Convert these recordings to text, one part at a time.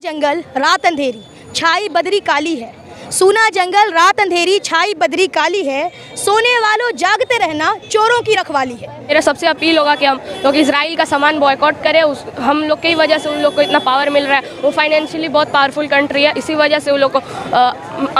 जंगल रात अंधेरी छाई बदरी काली है, सूना जंगल रात अंधेरी छाई बदरी काली है, सोने वालों जागते रहना चोरों की रखवाली है। मेरा सबसे अपील होगा कि हम लोग इजराइल का सामान बॉयकॉट करें। हम लोग की वजह से उन लोग को इतना पावर मिल रहा है। वो फाइनेंशियली बहुत पावरफुल कंट्री है, इसी वजह से उन लोग को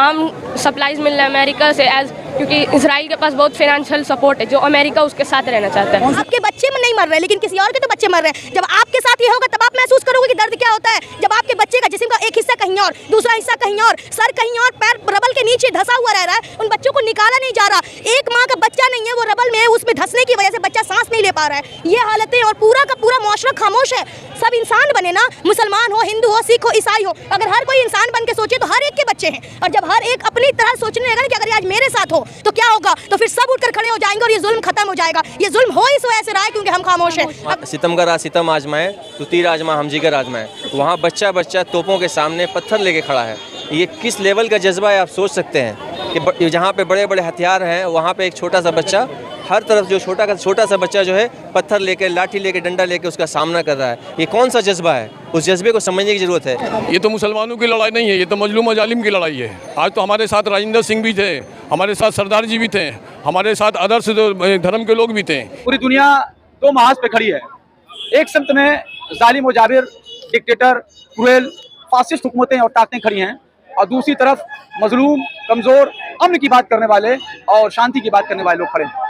आर्म सप्लाईज मिल रहा है अमेरिका से, क्योंकि इजराइल के पास बहुत फाइनेंशियल सपोर्ट है जो अमेरिका उसके साथ रहना चाहता है। आपके बच्चे में नहीं मर रहे लेकिन किसी और के तो बच्चे मर रहे हैं। जब आपके साथ ये होगा तब आप महसूस करोगे कि दर्द क्या होता है। जब आपके बच्चे का जिस्म का एक हिस्सा कहीं और, दूसरा हिस्सा कहीं और, सर कहीं और, पैर रबल के नीचे धंसा हुआ रह रहा है, उन बच्चों को निकाला नहीं जा रहा। एक माँ का बच्चा नहीं है, वो रबल में है, उसमें धंसने की वजह से बच्चा सांस नहीं ले पा रहा है। ये हालतें और पूरा का पूरा मुआशरा खामोश है। सब इंसान बने ना, मुसलमान हो, हिंदू हो, सिख हो, ईसाई हो, अगर हर कोई इंसान बन के सोचे तो हर एक के बच्चे हैं। और जब हर एक अपनी तरह सोचने लगेगा कि अगर आज मेरे साथ हो तो क्या होगा, तो फिर सब उठकर खड़े हो जाएंगे और ये जुल्म खत्म हो जाएगा। ये जुल्म हो इस वजह से रहा है क्योंकि हम खामोश हैं। सितमगर सितम आजमाए तो तीर आजमा हम जिगर आजमाए। वहाँ बच्चा बच्चा तोपों के सामने पत्थर लेके खड़ा है। ये किस लेवल का जज्बा है आप सोच सकते हैं कि जहाँ पे बड़े बड़े हथियार हैं वहाँ पे एक छोटा सा बच्चा, हर तरफ जो छोटा सा बच्चा जो है पत्थर लेके, लाठी लेके, डंडा लेके उसका सामना कर रहा है। ये कौन सा जज्बा है? उस जज्बे को समझने की जरूरत है। ये तो मुसलमानों की लड़ाई नहीं है, ये तो मजलूम जालिम की लड़ाई है। आज तो हमारे साथ राजेंद्र सिंह भी थे, हमारे साथ सरदार जी भी थे, हमारे साथ आदर्श धर्म के लोग भी थे। पूरी दुनिया दो महाज पे खड़ी है। एक सम्त में जालिम व जाबिर, डिक्टेटर, क्रूएल, फासिस्ट हुकूमतें और ताकतें खड़ी हैं, और दूसरी तरफ मजलूम, कमज़ोर, अमन की बात करने वाले और शांति की बात करने वाले लोग खड़े हैं।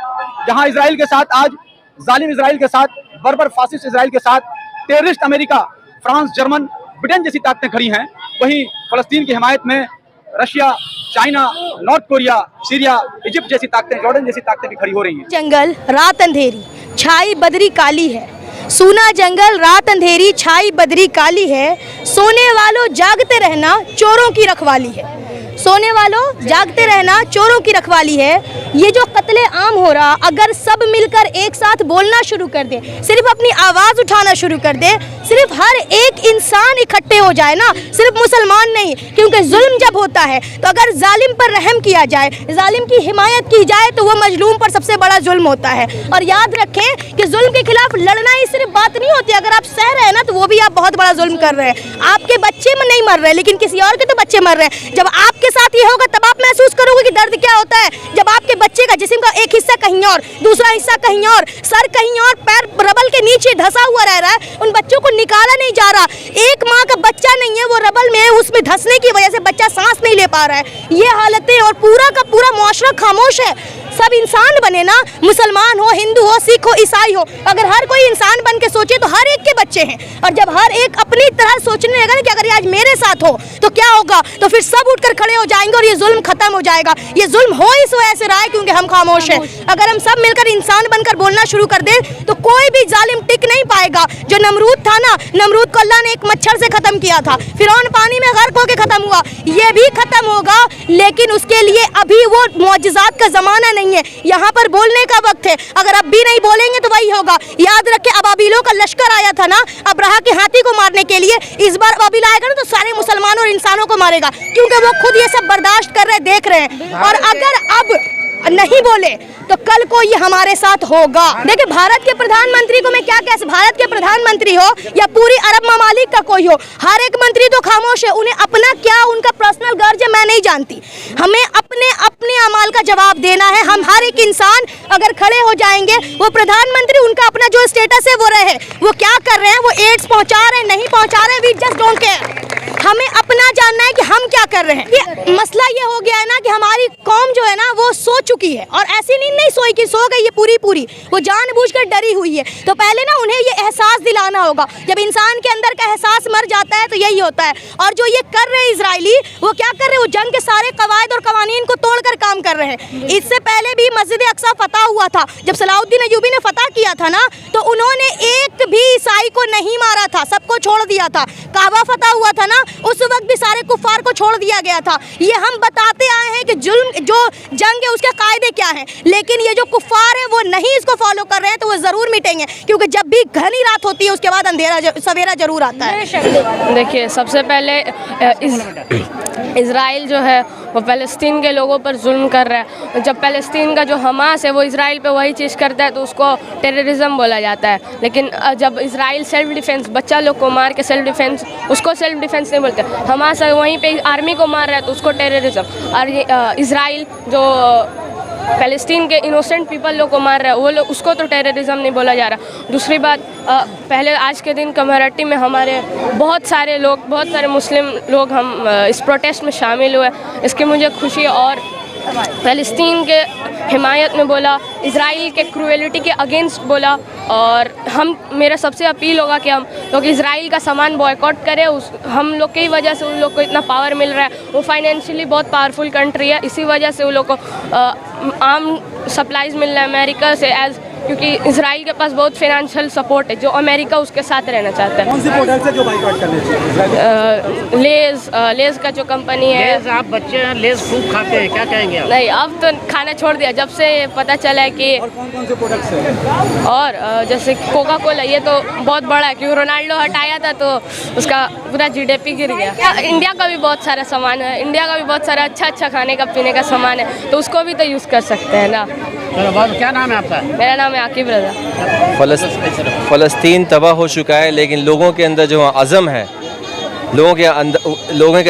जहां इजराइल के साथ आज जालिम इजराइल के साथ, बर्बर फासिस्ट इजराइल के साथ terrorist America, France, German, Britain जैसी ताकतें खड़ी हैं, वहीं फलस्तीन की हिमायत में Russia, China, north Korea, Syria, Egypt जैसी ताकतें, जॉर्डन जैसी ताकतें भी खड़ी हो रही हैं। जंगल रात अंधेरी छाई बदरी काली है, सूना जंगल रात अंधेरी छाई बदरी काली है, सोने वालों जागते रहना चोरों की रखवाली है। सोने वालों जागते रहना चोरों की रखवाली है। ये जो कत्ले आम हो रहा, अगर सब मिलकर एक साथ बोलना शुरू कर दे, सिर्फ अपनी आवाज़ उठाना शुरू कर दे, सिर्फ हर एक इंसान इकट्ठे हो जाए ना, सिर्फ मुसलमान नहीं, क्योंकि जुल्म जब होता है तो अगर जालिम पर रहम किया जाए, जालिम की हिमायत की जाए तो वो मजलूम पर सबसे बड़ा जुल्म होता है। और याद रखें कि जुल्म के खिलाफ लड़ना ही सिर्फ बात नहीं होती, अगर आप सह रहे हैं ना तो वो भी आप बहुत बड़ा जुल्म कर रहे हैं। आपके बच्चे में नहीं मर रहे लेकिन किसी और के तो बच्चे मर रहे हैं। जब आपके साथ ये होगा तब आप महसूस करोगे कि दर्द क्या होता है। जब आपके बच्चे का जिस्म का एक हिस्सा कहीं और, दूसरा हिस्सा कहीं और, सर कहीं और, पैर रबल के नीचे धंसा हुआ रह रहा है, उन बच्चों को निकाला नहीं जा रहा। एक माँ का बच्चा नहीं है, वो रबल में है, उसमें धंसने की वजह से बच्चा सांस नहीं ले पा रहा है। ये हालतें और पूरा का पूरा मुआशरा खामोश है। सब इंसान बने ना, मुसलमान हो, हिंदू हो, सिख हो, ईसाई हो, अगर हर कोई इंसान बन के सोचे तो हर एक के बच्चे हैं। और जब हर एक अपनी तरह सोचने लगेगा ना कि अगर आज मेरे साथ हो तो क्या होगा, तो फिर सब उठकर खड़े हो जाएंगे और ये जुल्म खत्म हो जाएगा। ये जुल्म हो इस वजह से रहा है क्योंकि हम खामोश हैं। अगर हम सब मिलकर इंसान बनकर बोलना शुरू कर दें तो कोई भी जालिम टिक नहीं पाएगा। जो नमरूद था ना, नमरूद को अल्लाह ने एक मच्छर से खत्म किया था, फिरौन पानी में गर्क होकर खत्म हुआ, ये भी खत्म होगा, लेकिन उसके लिए अभी वो मुअज्जिज़ात का जमाना नहीं है। यहाँ पर बोलने का वक्त है। अगर अब भी नहीं बोलेंगे तो वही होगा। याद रखें, अबाबिलों का लश्कर आया था ना अब्राहा के हाथी को मारने के लिए, इस बार अबाबिल आएगा ना तो सारे मुसलमानों और इंसानों को मारेगा, क्योंकि वो खुद ये सब बर्दाश्त कर रहे, देख रहे हैं। और अगर अब नहीं बोले तो कल को ये हमारे साथ होगा। देखिए, भारत के प्रधानमंत्री को मैं क्या कह सकती, भारत के प्रधानमंत्री हो या पूरी अरब ममालिक का कोई हो, हर एक मंत्री तो खामोश है। उन्हें अपना क्या उनका पर्सनल गर्ज है मैं नहीं जानती। हमें अपने अपने अमाल का जवाब देना है। हम हर एक इंसान अगर खड़े हो जाएंगे, वो प्रधानमंत्री उनका अपना जो स्टेटस है वो रहे, वो क्या कर रहे हैं, वो एड्स पहुंचा रहे हैं, नहीं पहुंचा रहे, वी जस्ट डोंट केयर। हमें अपना जानना है कि हम क्या कर रहे हैं। ये मसला ये हो गया है ना कि हमारी कौम जो है ना वो सो चुकी है, और ऐसी नींद नहीं सोई कि सो गई है पूरी, वो जानबूझकर डरी हुई है। तो पहले ना उन्हें ये एहसास दिलाना होगा। जब इंसान के अंदर का एहसास मर जाता है तो यही होता है। और जो ये कर रहे हैं इजरायली, वो क्या कर रहे हैं, वो जंग के सारे कवायद और कवानीन को तोड़कर काम कर रहे हैं। इससे पहले भी मस्जिद अक्सा फतह हुआ था, जब सलाउद्दीन अय्यूबी ने फतह किया था ना, तो उन्होंने एक भी ईसाई को नहीं मारा था, सबको छोड़ दिया था। काबा फतह हुआ था ना, उस वक्त भी भी सारे कुफार को छोड़ दिया गया था। ये हम बताते आए हैं कि जुल्म जो जंग है उसके कायदे क्या हैं, लेकिन ये जो कुफार है वो नहीं इसको फॉलो कर रहे हैं तो वो ज़रूर मिटेंगे, क्योंकि जब भी घनी रात होती है उसके बाद अंधेरा सवेरा जरूर आता है। देखिए, सबसे पहले इज़राइल जो है वो फ़लस्तीन के लोगों पर जुल्म कर रहा है। जब फ़लस्तीन का जो हमास है वो इज़राइल पे वही चीज़ करता है तो उसको टेररिज्म बोला जाता है। लेकिन जब इज़राइल सेल्फ डिफेंस, बच्चा लोग को मार के सेल्फ डिफेंस, उसको सेल्फ डिफेंस नहीं बोलते। हमास वहीं पे आर्मी को मार रहा है तो उसको टेररिज्म। और ये इज़राइल जो फ़लस्तीन के इनोसेंट पीपल लोग को मार रहा है वो लोग, उसको तो टेररिज्म नहीं बोला जा रहा। दूसरी बात, पहले आज के दिन कम्युनिटी में हमारे बहुत सारे लोग, बहुत सारे मुस्लिम लोग हम इस प्रोटेस्ट में शामिल हुए। इसकी मुझे खुशी, और फ़लस्तीन के हिमायत में बोला, इज़राइल के क्रूएलिटी के अगेंस्ट बोला। और मेरा सबसे अपील होगा कि हम लोग इज़राइल का सामान बॉयकॉट करें। हम लोग की वजह से उन लोग को इतना पावर मिल रहा है। वो फाइनेंशियली बहुत पावरफुल कंट्री है, इसी वजह से उन लोग को आर्म सप्लाईज मिल रहा है अमेरिका से, क्योंकि इज़राइल के पास बहुत फाइनेंशियल सपोर्ट है जो अमेरिका उसके साथ रहना चाहता है। कौन सी प्रोडक्ट है जो बाइकआउट करने चाहिए? लेज़ का जो कंपनी है। लेज़, आप बच्चे हैं, लेज़ खूब खाते हैं, क्या कहेंगे आप? नहीं, अब तो खाना छोड़ दिया जब से पता चला है कि। और कौन से प्रोडक्ट्स हैं? और जैसे कोका कोला, ये तो बहुत बड़ा है क्योंकि रोनाल्डो हटाया था तो उसका पूरा जीडीपी गिर गया। इंडिया का भी बहुत सारा सामान है, इंडिया का भी बहुत सारा अच्छा खाने का पीने का सामान है, तो उसको भी तो यूज़ कर सकते हैं ना। क्या नाम है आपका? मेरा नाम है आकिब रज़ा। फ़लस्तीन तबाह हो चुका है, लेकिन लोगों के अंदर जो अज़म है, लोगों के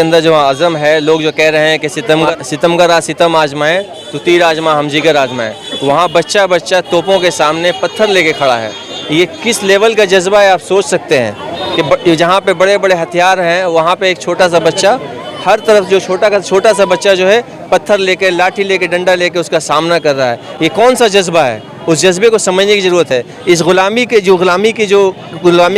अंदर जो अज़म है, लोग जो कह रहे हैं कि सितमगर आ सितम आजमाए तो तीर आजमा हम जिगर आजमाए, वहाँ बच्चा बच्चा तोपों के सामने पत्थर लेके खड़ा है। ये किस लेवल का जज्बा है आप सोच सकते हैं कि जहाँ पे बड़े बड़े हथियार हैं वहाँ पे एक छोटा सा बच्चा, हर तरफ जो छोटा सा बच्चा जो है पत्थर लेके, लाठी लेके, डंडा लेके उसका सामना कर रहा है। ये कौन सा जज्बा है? उस जज्बे को समझने की ज़रूरत है। इस गुलामी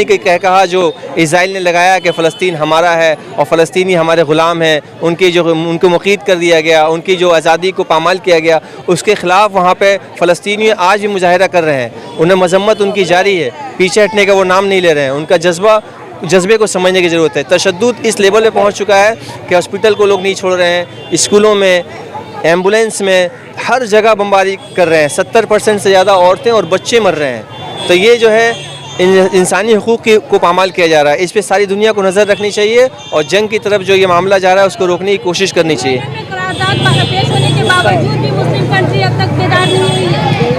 के कहा जो इज़राइल ने लगाया कि फ़लस्तीन हमारा है और फ़लस्तीनी हमारे ग़ुलाम हैं, उनको मुक़ीद कर दिया गया, उनकी जो आज़ादी को पामाल किया गया, उसके ख़िलाफ़ वहाँ पे फ़लस्तीनी आज भी मुजाहिरा कर रहे हैं। उन्हें मज़म्मत उनकी जारी है, पीछे हटने का वो नाम नहीं ले रहे हैं। उनका जज्बे को समझने की ज़रूरत है। तशद्दुद इस लेवल पे पहुंच चुका है कि हॉस्पिटल को लोग नहीं छोड़ रहे हैं, स्कूलों में, एम्बुलेंस में, हर जगह बमबारी कर रहे हैं। 70% से ज़्यादा औरतें और बच्चे मर रहे हैं। तो ये जो है इंसानी हुकूक़ को पामाल किया जा रहा है। इस पे सारी दुनिया को नज़र रखनी चाहिए और जंग की तरफ जो ये मामला जा रहा है उसको रोकने की कोशिश करनी चाहिए। पेश होने के बावजूद भी मुस्लिम कंट्री अब तक बेदार नहीं हुई है।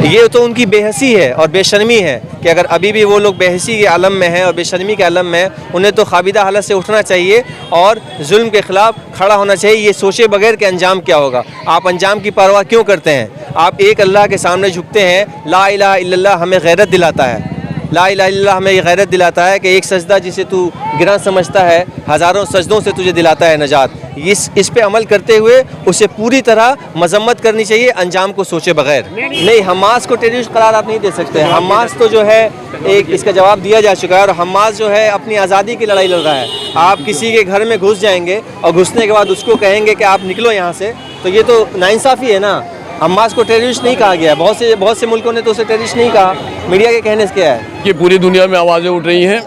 ये तो उनकी बेहसी है और बेशर्मी है कि अगर अभी भी वो लोग बेहसी के आलम में हैं और बेशर्मी के आलम में हैं, उन्हें तो ख़ाबिदा हालत से उठना चाहिए और जुल्म के ख़िलाफ़ खड़ा होना चाहिए, ये सोचे बगैर कि अंजाम क्या होगा। आप अंजाम की परवाह क्यों करते हैं? आप एक अल्लाह के सामने झुकते हैं। ला इलाहा इल्लल्लाह हमें गैरत दिलाता है, ला इलाहा इल्लल्लाह हमें ये गैरत दिलाता है कि एक सजदा जिसे तू गिरा समझता है, हज़ारों सजदों से तुझे दिलाता है नजात। इस पे अमल करते हुए उसे पूरी तरह मजम्मत करनी चाहिए, अंजाम को सोचे बगैर नहीं। हमास को टेररिस्ट करार आप नहीं दे सकते। हमास तो जो है एक इसका जवाब दिया जा चुका है और हमास जो है अपनी आज़ादी की लड़ाई लड़ रहा है। आप किसी के घर में घुस जाएंगे और घुसने के बाद उसको कहेंगे कि आप निकलो यहाँ से, तो ये तो नाइंसाफ़ी है ना। हमास को टेररिस्ट नहीं कहा गया, बहुत से मुल्कों ने तो उसे टेररिस्ट नहीं कहा। मीडिया के कहने से क्या है कि पूरी दुनिया में आवाज़ें उठ रही हैं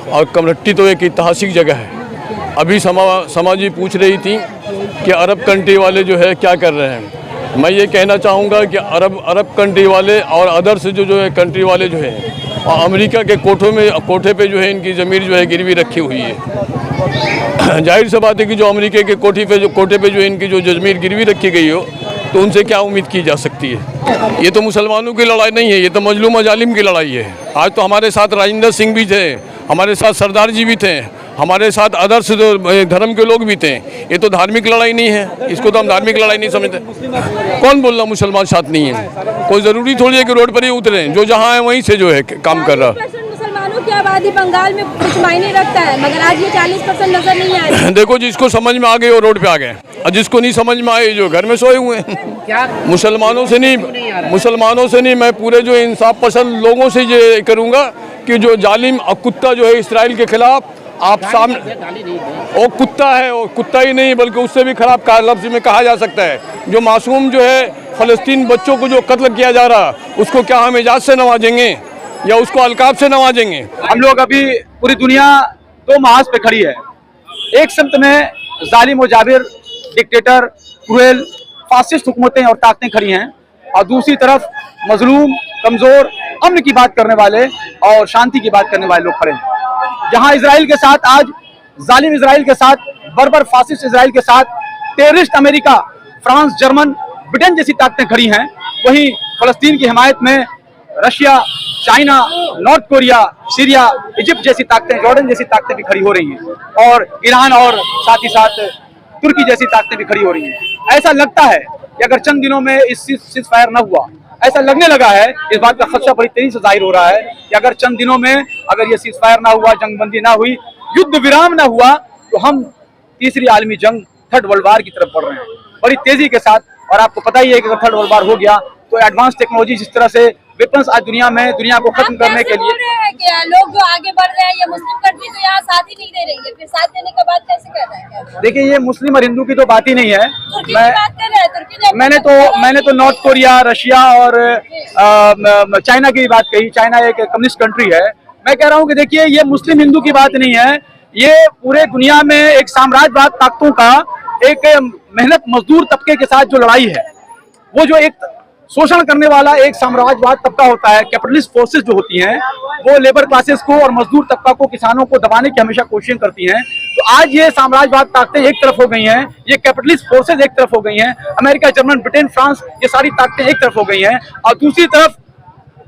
और कम्युनिटी तो एक ऐतिहासिक जगह है। अभी समाजी पूछ रही थी कि अरब कंट्री वाले जो है क्या कर रहे हैं। मैं ये कहना चाहूँगा कि अरब कंट्री वाले और अदर्स जो है कंट्री वाले जो है, और अमेरिका के कोठे पे जो है इनकी ज़मीर जो है गिरवी रखी हुई है। जाहिर सी बात है कि जो अमेरिका के कोठे पे जो इनकी जो ज़मीर गिरवी रखी गई हो तो उनसे क्या उम्मीद की जा सकती है। ये तो मुसलमानों की लड़ाई नहीं है, ये तो मजलूम जालिम की लड़ाई है। आज तो हमारे साथ राजेंद्र सिंह भी थे, हमारे साथ सरदार जी भी थे, हमारे साथ आदर्श धर्म के लोग भी थे। ये तो धार्मिक लड़ाई नहीं है, इसको तो हम धार्मिक लड़ाई नहीं समझते। कौन बोल रहा मुसलमान साथ नहीं है? कोई ज़रूरी थोड़ी है कि रोड पर ही उतरे, जो जहाँ है वहीं से जो है काम कर रहा। मुसलमानों की आबादी बंगाल में कुछ मायने रखता है, मगर आज ये 40% नजर नहीं आ रही। देखो, जिसको समझ में आ गए वो रोड पे आ गए और जिसको नहीं समझ में आए जो घर में सोए हुए हैं। क्या मुसलमानों से नहीं, मैं पूरे जो इंसाफ पसंद लोगों से ये करूँगा कि जो जालिम और कुत्ता जो है इस्राइल के खिलाफ आप सामने, वो कुत्ता है, वो कुत्ता ही नहीं बल्कि उससे भी खराब लफ्ज़ में कहा जा सकता है। जो मासूम जो है फ़लस्तीन बच्चों को जो कत्ल किया जा रहा, उसको क्या हम एजाज़ से नवाजेंगे या उसको अलकाब से नवाजेंगे? हम लोग अभी पूरी दुनिया दो महाज पे खड़ी है। एक समत में जालिम और जाबिर डिक्टेटर क्रूएल फासिस्ट हुकूमतें और ताकतें खड़ी हैं, और दूसरी तरफ मजलूम, कमजोर, अमन की बात करने वाले और शांति की बात करने वाले लोग खड़े हैं। जहां इजराइल के साथ आज जालिम इजराइल के साथ, बर्बर फासिस्ट इजराइल के साथ terrorist America, France, German, Britain जैसी ताकतें खड़ी हैं, वहीं फलस्तीन की हिमायत में Russia, China, north Korea, Syria, Egypt जैसी ताकतें, जॉर्डन जैसी ताकतें भी खड़ी हो रही हैं, और ईरान और साथ ही साथ तुर्की जैसी ताकतें भी खड़ी हो रही हैं। ऐसा लगता है कि अगर चंद दिनों में इस सीज फायर न हुआ, ऐसा लगने लगा है, इस बात का खदशा बड़ी तेजी से जाहिर हो रहा है कि अगर चंद दिनों में अगर ये सीज फायर ना हुआ, जंगबंदी ना हुई, युद्ध विराम ना हुआ, तो हम तीसरी आलमी जंग, थर्ड वर्ल्ड वार की तरफ बढ़ रहे हैं बड़ी तेजी के साथ। और आपको पता ही है कि अगर थर्ड वर्ल्ड वार हो गया तो एडवांस टेक्नोलॉजी जिस तरह से वेपन्स आज दुनिया को खत्म करने के लिए, लोग जो आगे बढ़ रहे हैं, ये मुस्लिम कंट्री तो यहाँ साथ ही नहीं दे रही है, फिर साथ देने का बात कैसे कर रहे हैं? देखिए, ये मुस्लिम और हिंदू की तो बात ही नहीं है। तुर्की की बात कर रहे हैं, तुर्की मैंने तो नॉर्थ कोरिया, रशिया और चाइना की बात कही। चाइना एक कम्युनिस्ट कंट्री है। मैं कह रहा हूँ कि देखिए, ये मुस्लिम हिंदू की बात नहीं है, ये पूरे दुनिया में एक साम्राज्यवाद ताकतों का, एक मेहनत मजदूर तबके के साथ जो लड़ाई है, वो जो एक शोषण करने वाला एक साम्राज्यवाद तबका होता है, कैपिटलिस्ट फोर्सेस जो होती हैं, वो लेबर क्लासेस को और मजदूर तबका को, किसानों को दबाने की हमेशा कोशिश करती हैं। तो आज ये साम्राज्यवाद ताकतें एक तरफ हो गई हैं, ये कैपिटलिस्ट फोर्सेस एक तरफ हो गई हैं, अमेरिका, जर्मन, ब्रिटेन, फ्रांस, ये सारी ताकतें एक तरफ हो गई हैं, और दूसरी तरफ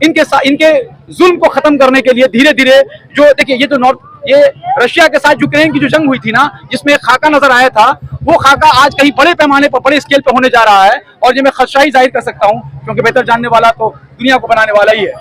इनके जुल्म को खत्म करने के लिए धीरे धीरे जो, देखिए, ये रशिया के साथ यूक्रेन की जो जंग हुई थी ना, जिसमें खाका नजर आया था, वो खाका आज कहीं बड़े पैमाने पर, बड़े स्केल पर होने जा रहा है, और ये मैं खदशा ही जाहिर कर सकता हूं, क्योंकि बेहतर जानने वाला तो दुनिया को बनाने वाला ही है।